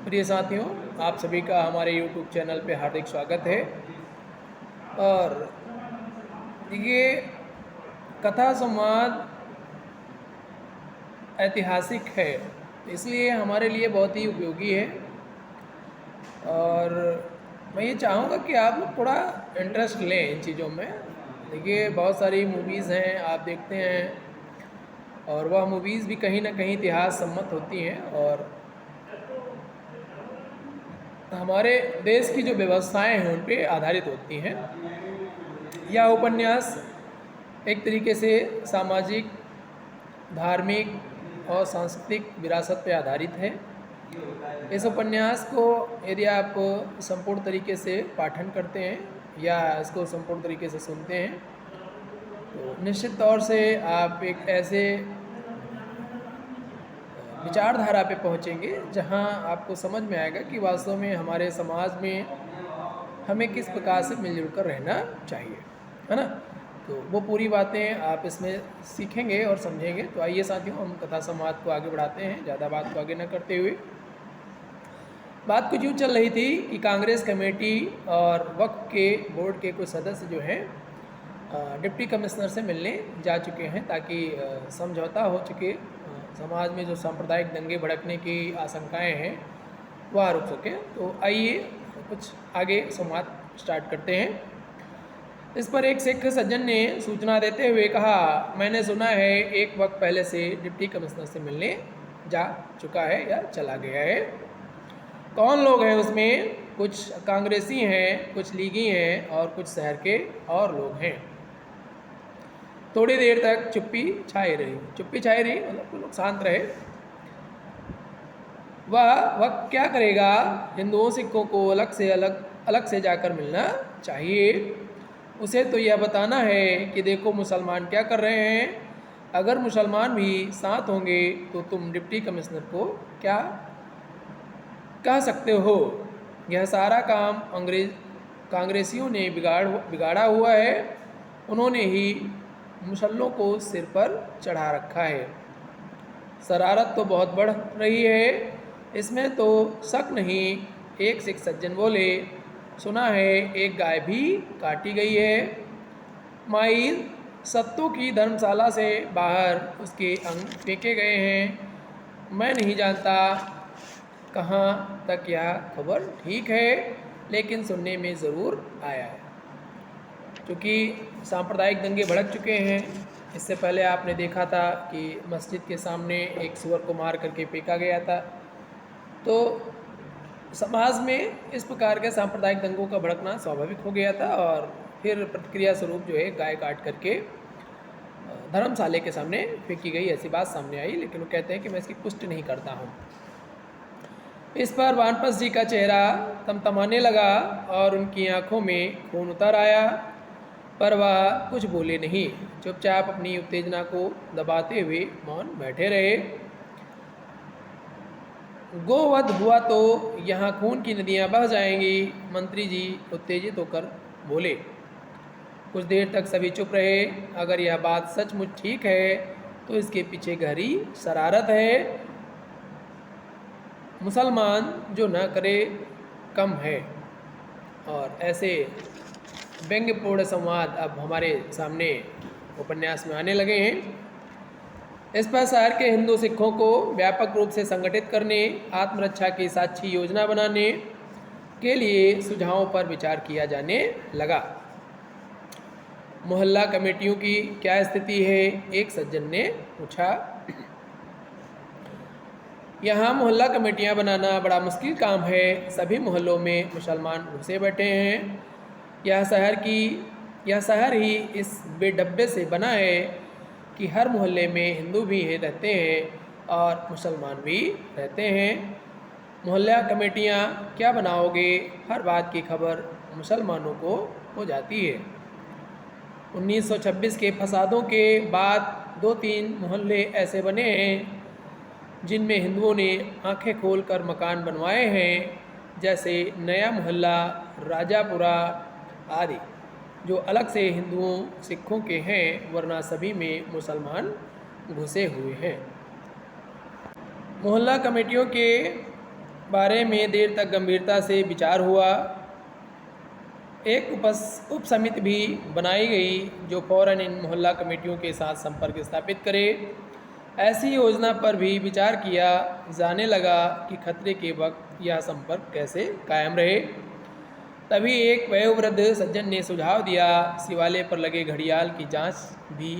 प्रिय साथियों, आप सभी का हमारे YouTube चैनल पे हार्दिक स्वागत है। और ये कथा संवाद ऐतिहासिक है, इसलिए हमारे लिए बहुत ही उपयोगी है। और मैं ये चाहूँगा कि आप लोग थोड़ा इंटरेस्ट लें इन चीज़ों में। देखिए, बहुत सारी मूवीज़ हैं, आप देखते हैं, और वह मूवीज़ भी कहीं ना कहीं इतिहास सम्मत होती हैं और हमारे देश की जो व्यवस्थाएं हैं उन पे आधारित होती हैं। यह उपन्यास एक तरीके से सामाजिक, धार्मिक और सांस्कृतिक विरासत पर आधारित है। इस उपन्यास को यदि आप संपूर्ण तरीके से पाठन करते हैं या इसको संपूर्ण तरीके से सुनते हैं तो निश्चित तौर से आप एक ऐसे विचारधारा पे पहुँचेंगे जहां आपको समझ में आएगा कि वास्तव में हमारे समाज में हमें किस प्रकार से मिलजुल कर रहना चाहिए, है ना। तो वो पूरी बातें आप इसमें सीखेंगे और समझेंगे। तो आइए साथियों, हम कथा संवाद को आगे बढ़ाते हैं। ज़्यादा बात को आगे न करते हुए, बात कुछ यूँ चल रही थी कि कांग्रेस कमेटी और वक्फ के बोर्ड के कुछ सदस्य जो हैं डिप्टी कमिश्नर से मिलने जा चुके हैं ताकि समझौता हो चुके समाज में जो सांप्रदायिक दंगे भड़कने की आशंकाएं हैं वह रुक सके। तो आइए कुछ आगे संवाद स्टार्ट करते हैं। इस पर एक सिख सज्जन ने सूचना देते हुए कहा, मैंने सुना है एक वक्त पहले से डिप्टी कमिश्नर से मिलने जा चुका है या चला गया है। कौन लोग हैं उसमें? कुछ कांग्रेसी हैं, कुछ लीगी हैं और कुछ शहर के और लोग हैं। थोड़ी देर तक चुप्पी छाई रही मतलब लोग शांत रहे। वह वक्त क्या करेगा? हिंदुओं सिखों को अलग से जाकर मिलना चाहिए। उसे तो यह बताना है कि देखो मुसलमान क्या कर रहे हैं। अगर मुसलमान भी साथ होंगे तो तुम डिप्टी कमिश्नर को क्या कह सकते हो? यह सारा काम कांग्रेसियों ने बिगाड़ा हुआ है। उन्होंने ही मुसल्लों को सिर पर चढ़ा रखा है। शरारत तो बहुत बढ़ रही है, इसमें तो शक नहीं। एक सिख सज्जन बोले, सुना है एक गाय भी काटी गई है। माई सत्तू की धर्मशाला से बाहर उसके अंग फेंके गए हैं। मैं नहीं जानता कहाँ तक यह खबर ठीक है, लेकिन सुनने में ज़रूर आया है। क्योंकि सांप्रदायिक दंगे भड़क चुके हैं। इससे पहले आपने देखा था कि मस्जिद के सामने एक सुअर को मार करके फेंका गया था। तो समाज में इस प्रकार के सांप्रदायिक दंगों का भड़कना स्वाभाविक हो गया था और फिर प्रतिक्रिया स्वरूप जो है गाय काट करके धर्मशाले के सामने फेंकी गई, ऐसी बात सामने आई। लेकिन वो कहते हैं कि मैं इसकी पुष्टि नहीं करता हूँ। इस पर वानप्रस्थ जी का चेहरा तमतमाने लगा और उनकी आंखों में खून उतर आया, पर वह कुछ बोले नहीं। चुपचाप अपनी उत्तेजना को दबाते हुए मौन बैठे रहे। गोवध हुआ तो यहाँ खून की नदियाँ बह जाएंगी, मंत्री जी उत्तेजित होकर बोले। कुछ देर तक सभी चुप रहे। अगर यह बात सचमुच ठीक है तो इसके पीछे गहरी शरारत है। मुसलमान जो न करे कम है। और ऐसे व्यंग्यपूर्ण संवाद अब हमारे सामने उपन्यास में आने लगे हैं। इस पर शहर के हिंदू सिखों को व्यापक रूप से संगठित करने, आत्मरक्षा की साक्षी योजना बनाने के लिए सुझावों पर विचार किया जाने लगा। मोहल्ला कमेटियों की क्या स्थिति है? एक सज्जन ने पूछा। यहाँ मोहल्ला कमेटियाँ बनाना बड़ा मुश्किल काम है। सभी मोहल्लों में मुसलमान घुसे बैठे हैं। यह शहर ही इस बेडब्बे से बना है कि हर मोहल्ले में हिंदू भी रहते हैं और मुसलमान भी रहते हैं। मोहल्ला कमेटियाँ क्या बनाओगे? हर बात की खबर मुसलमानों को हो जाती है। 1926 के फसादों के बाद 2-3 मोहल्ले ऐसे बने हैं जिनमें हिंदुओं ने आंखें खोलकर मकान बनवाए हैं, जैसे नया मोहल्ला, राजापुरा आदि, जो अलग से हिंदुओं सिखों के हैं, वरना सभी में मुसलमान घुसे हुए हैं। मोहल्ला कमेटियों के बारे में देर तक गंभीरता से विचार हुआ। एक उप समिति भी बनाई गई जो फौरन इन मोहल्ला कमेटियों के साथ संपर्क स्थापित करे। ऐसी योजना पर भी विचार किया जाने लगा कि खतरे के वक्त यह संपर्क कैसे कायम रहे। तभी एक वयोवृद्ध सज्जन ने सुझाव दिया, शिवालय पर लगे घड़ियाल की जांच भी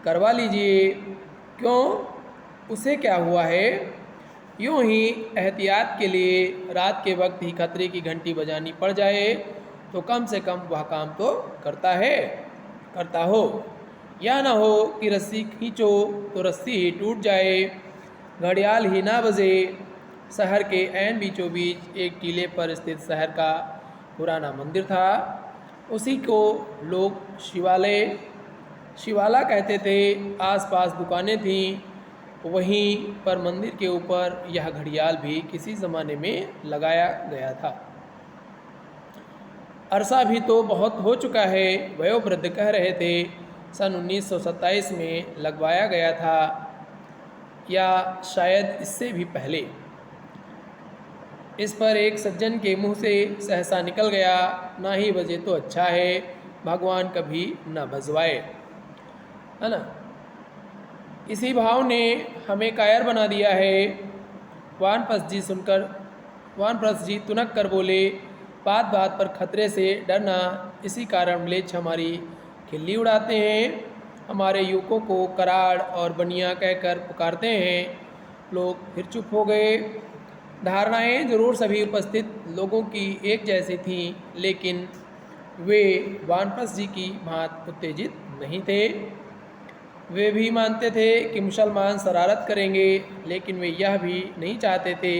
करवा लीजिए। क्यों, उसे क्या हुआ है? यूं ही एहतियात के लिए रात के वक्त ही खतरे की घंटी बजानी पड़ जाए तो कम से कम वह काम तो करता हो। या ना हो कि रस्सी खींचो तो रस्सी ही टूट जाए, घड़ियाल ही ना बजे। शहर के ऐन बीचों बीच एक टीले पर स्थित शहर का पुराना मंदिर था। उसी को लोग शिवाला कहते थे। आसपास दुकानें थीं। वहीं पर मंदिर के ऊपर यह घड़ियाल भी किसी ज़माने में लगाया गया था। अरसा भी तो बहुत हो चुका है, वयोवृद्ध कह रहे थे। सन 1927 में लगवाया गया था, या शायद इससे भी पहले। इस पर एक सज्जन के मुंह से सहसा निकल गया, ना ही बजे तो अच्छा है, भगवान कभी न बजवाए, है ना। इसी भाव ने हमें कायर बना दिया है। वानप्रस्थ जी तुनक कर बोले, बात बात पर खतरे से डरना, इसी कारण म्लेच्छ हमारी खिल्ली उड़ाते हैं, हमारे युवकों को कराड़ और बनिया कहकर पुकारते हैं। लोग फिर चुप हो गए। धारणाएं जरूर सभी उपस्थित लोगों की एक जैसी थीं, लेकिन वे वानप्रस्थ जी की भांति उत्तेजित नहीं थे। वे भी मानते थे कि मुसलमान शरारत करेंगे, लेकिन वे यह भी नहीं चाहते थे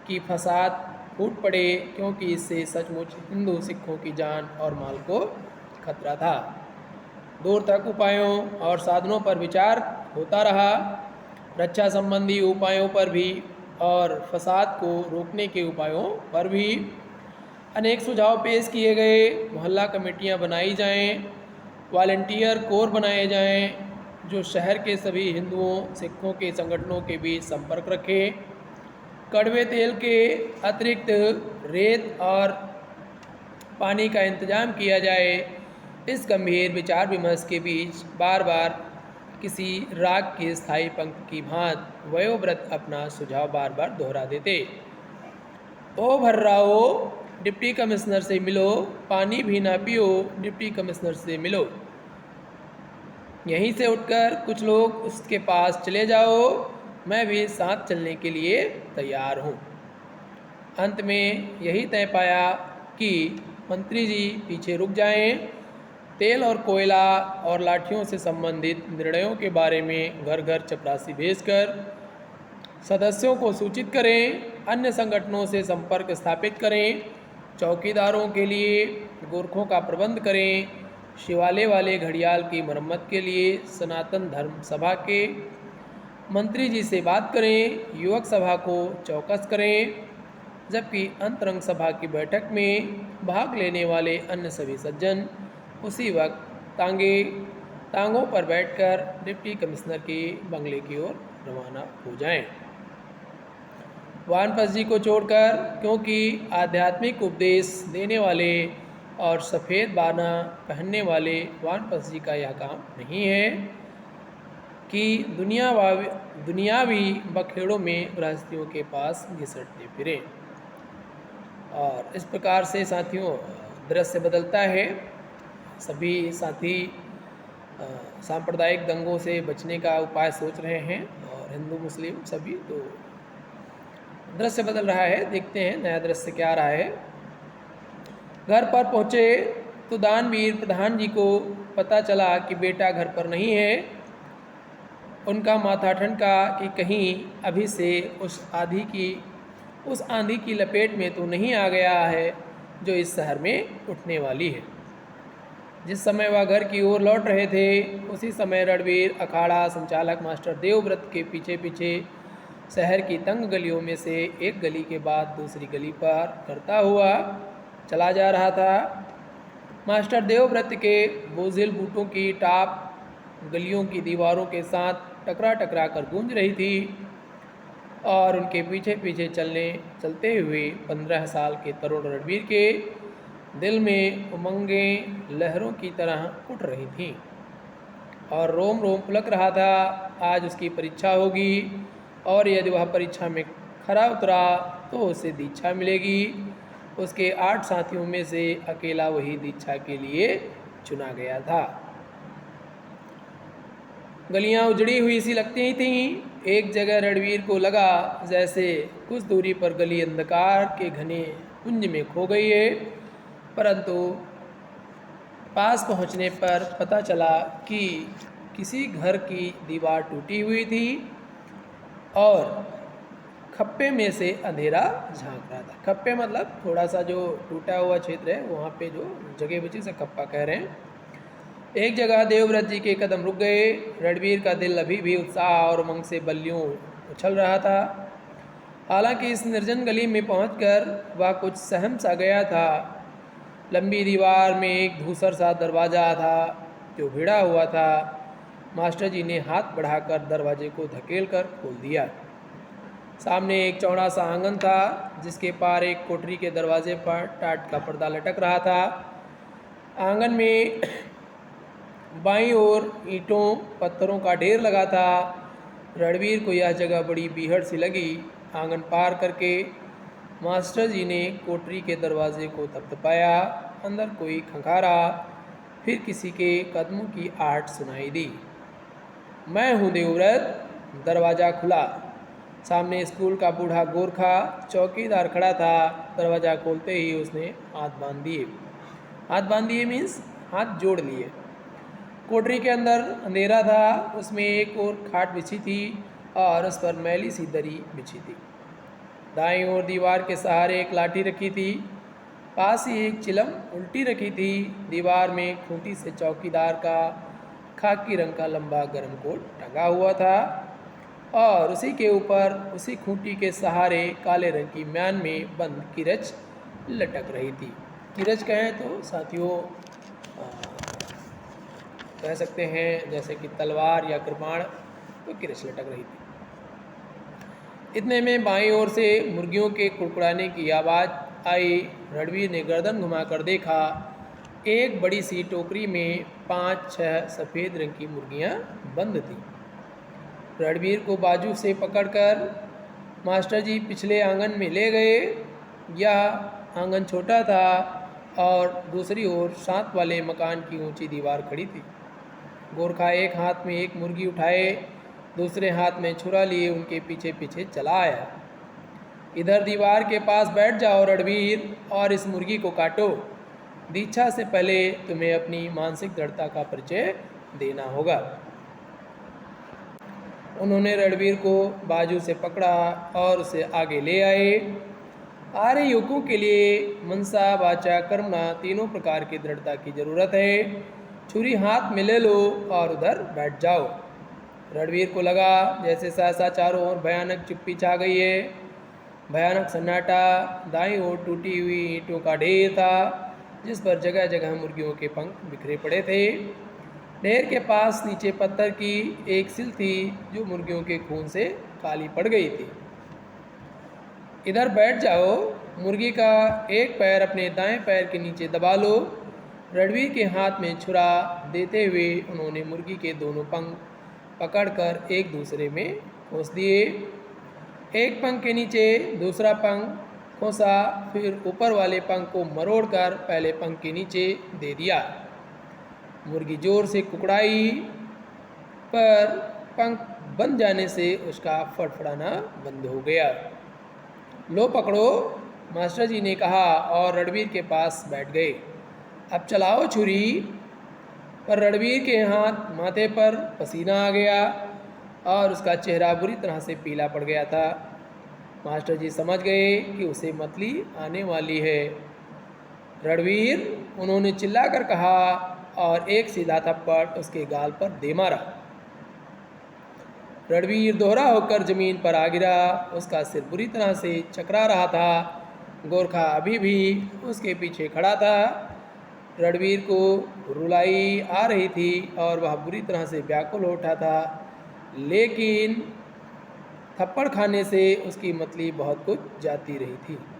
कि फसाद फूट पड़े, क्योंकि इससे सचमुच हिंदू सिखों की जान और माल को खतरा था। दूर तक उपायों और साधनों पर विचार होता रहा, रक्षा संबंधी उपायों पर भी और फसाद को रोकने के उपायों पर भी। अनेक सुझाव पेश किए गए। मोहल्ला कमेटियां बनाई जाएं, वॉलंटियर कोर बनाए जाएं जो शहर के सभी हिंदुओं सिखों के संगठनों के बीच संपर्क रखें। कड़वे तेल के अतिरिक्त रेत और पानी का इंतजाम किया जाए। इस गंभीर विचार विमर्श के बीच बार बार किसी राग की स्थायी पंक्ति की भांति वयोव्रत अपना सुझाव बार बार दोहरा देते। ओ भर्राओ, डिप्टी कमिश्नर से मिलो, पानी भी ना पियो, डिप्टी कमिश्नर से मिलो। यहीं से उठकर कुछ लोग उसके पास चले जाओ, मैं भी साथ चलने के लिए तैयार हूँ। अंत में यही तय पाया कि मंत्री जी पीछे रुक जाएं। तेल और कोयला और लाठियों से संबंधित निर्णयों के बारे में घर घर चपरासी भेजकर सदस्यों को सूचित करें। अन्य संगठनों से संपर्क स्थापित करें। चौकीदारों के लिए गोरखों का प्रबंध करें। शिवालय वाले घड़ियाल की मरम्मत के लिए सनातन धर्म सभा के मंत्री जी से बात करें। युवक सभा को चौकस करें, जबकि अंतरंग सभा की बैठक में भाग लेने वाले अन्य सभी सज्जन उसी वक्त टांगों पर बैठकर डिप्टी कमिश्नर के बंगले की ओर रवाना हो जाएं। वानप्रस्थ जी को छोड़कर, क्योंकि आध्यात्मिक उपदेश देने वाले और सफ़ेद बाना पहनने वाले वानप्रस्थ जी का यह काम नहीं है कि दुनियावी बखेड़ों में गृहस्थियों के पास घिसटते फिरें। और इस प्रकार से साथियों दृश्य बदलता है। सभी साथी सांप्रदायिक दंगों से बचने का उपाय सोच रहे हैं, और हिंदू मुस्लिम सभी। तो दृश्य बदल रहा है, देखते हैं नया दृश्य क्या आ रहा है। घर पर पहुँचे तो दानवीर प्रधान जी को पता चला कि बेटा घर पर नहीं है। उनका माथा ठनका कि कहीं अभी से उस आंधी की लपेट में तो नहीं आ गया है जो इस शहर में उठने वाली है। जिस समय वह घर की ओर लौट रहे थे, उसी समय रणवीर अखाड़ा संचालक मास्टर देवव्रत के पीछे पीछे शहर की तंग गलियों में से एक गली के बाद दूसरी गली पार करता हुआ चला जा रहा था। मास्टर देवव्रत के बोझिल बूटों की टाप गलियों की दीवारों के साथ टकरा टकरा कर गूंज रही थी। और उनके पीछे पीछे चलते हुए 15 साल के तरुण रणवीर के दिल में उमंगें लहरों की तरह उठ रही थीं और रोम रोम पुलक रहा था। आज उसकी परीक्षा होगी और यदि वह परीक्षा में खरा उतरा तो उसे दीक्षा मिलेगी। उसके 8 साथियों में से अकेला वही दीक्षा के लिए चुना गया था। गलियां उजड़ी हुई सी लगती थीं। एक जगह रणवीर को लगा जैसे कुछ दूरी पर गली अंधकार के घने कुंज में खो गई है, परंतु पास पहुंचने पर पता चला कि किसी घर की दीवार टूटी हुई थी और खप्पे में से अंधेरा झांक रहा था। खप्पे मतलब थोड़ा सा जो टूटा हुआ क्षेत्र है, वहाँ पे जो जगह बची से खप्पा कह रहे हैं। एक जगह देवव्रत जी के कदम रुक गए। रणवीर का दिल अभी भी उत्साह और उमंग से बल्लियों उछल रहा था। हालांकि इस निर्जन गली में पहुंचकर वह कुछ सहम सा गया था। लंबी दीवार में एक धूसर सा दरवाज़ा था जो भिड़ा हुआ था। मास्टर जी ने हाथ बढ़ाकर दरवाजे को धकेल कर खोल दिया। सामने एक चौड़ा सा आंगन था जिसके पार एक कोठरी के दरवाजे पर टाट का पर्दा लटक रहा था। आंगन में बाईं ओर ईंटों पत्थरों का ढेर लगा था। रणवीर को यह जगह बड़ी बीहड़ सी लगी। आंगन पार करके मास्टर जी ने कोठरी के दरवाजे को थपथपाया। अंदर कोई खंखारा, फिर किसी के कदमों की आहट सुनाई दी। मैं हूँ देवव्रत। दरवाज़ा खुला। सामने स्कूल का बूढ़ा गोरखा चौकीदार खड़ा था। दरवाज़ा खोलते ही उसने हाथ बांध दिए। हाथ बांध दिए मीन्स हाथ जोड़ लिए। कोठरी के अंदर अंधेरा था। उसमें एक और खाट बिछी थी और उस पर मैली सी दरी बिछी थी। दाईं ओर दीवार के सहारे एक लाठी रखी थी। पास ही एक चिलम उल्टी रखी थी। दीवार में खूंटी से चौकीदार का खाकी रंग का लंबा गर्म कोट टंगा हुआ था और उसी के ऊपर उसी खूंटी के सहारे काले रंग की म्यान में बंद किरच लटक रही थी। किरच कहें तो साथियों कह सकते हैं जैसे कि तलवार या कृपाण, तो किरच लटक रही थी। इतने में बाईं ओर से मुर्गियों के कुड़कुड़ाने की आवाज़ आई। रणवीर ने गर्दन घुमाकर देखा। एक बड़ी सी टोकरी में 5-6 सफ़ेद रंग की मुर्गियां बंद थीं। रणवीर को बाजू से पकड़कर मास्टर जी पिछले आंगन में ले गए। यह आंगन छोटा था और दूसरी ओर साथ वाले मकान की ऊंची दीवार खड़ी थी। गोरखा एक हाथ में एक मुर्गी उठाए, दूसरे हाथ में छुरा लिए उनके पीछे पीछे चला आया। इधर दीवार के पास बैठ जाओ रणवीर और इस मुर्गी को काटो। दीक्षा से पहले तुम्हें अपनी मानसिक दृढ़ता का परिचय देना होगा। उन्होंने रणवीर को बाजू से पकड़ा और उसे आगे ले आए। आर्य युवकों के लिए मनसा वाचा कर्मणा तीनों प्रकार की दृढ़ता की जरूरत है। छुरी हाथ में ले लो और उधर बैठ जाओ। रणवीर को लगा जैसे सहसा चारों ओर भयानक चुप्पी छा गई है। भयानक सन्नाटा। दाईं ओर टूटी हुई ईंटों का ढेर था जिस पर जगह जगह मुर्गियों के पंख बिखरे पड़े थे। ढेर के पास नीचे पत्थर की एक सिल थी जो मुर्गियों के खून से काली पड़ गई थी। इधर बैठ जाओ। मुर्गी का एक पैर अपने दाएं पैर के नीचे दबा लो। रणवीर के हाथ में छुरा देते हुए उन्होंने मुर्गी के दोनों पंख पकड़कर एक दूसरे में खोस दिए। एक पंख के नीचे दूसरा पंख खोसा, फिर ऊपर वाले पंख को मरोड़कर पहले पंख के नीचे दे दिया। मुर्गी जोर से कुकड़ाई, पर पंख बंद जाने से उसका फड़फड़ाना बंद हो गया। लो पकड़ो, मास्टर जी ने कहा और रणवीर के पास बैठ गए। अब चलाओ छुरी। पर रणवीर के हाथ माथे पर पसीना आ गया और उसका चेहरा बुरी तरह से पीला पड़ गया था। मास्टर जी समझ गए कि उसे मतली आने वाली है। रणवीर, उन्होंने चिल्लाकर कहा और एक सीधा थप्पड़ उसके गाल पर दे मारा। रणवीर दोहरा होकर जमीन पर आ गिरा। उसका सिर बुरी तरह से चकरा रहा था। गोरखा अभी भी उसके पीछे खड़ा था। रणवीर को रुलाई आ रही थी और वह बुरी तरह से व्याकुल हो उठा था, लेकिन थप्पड़ खाने से उसकी मतली बहुत कुछ जाती रही थी।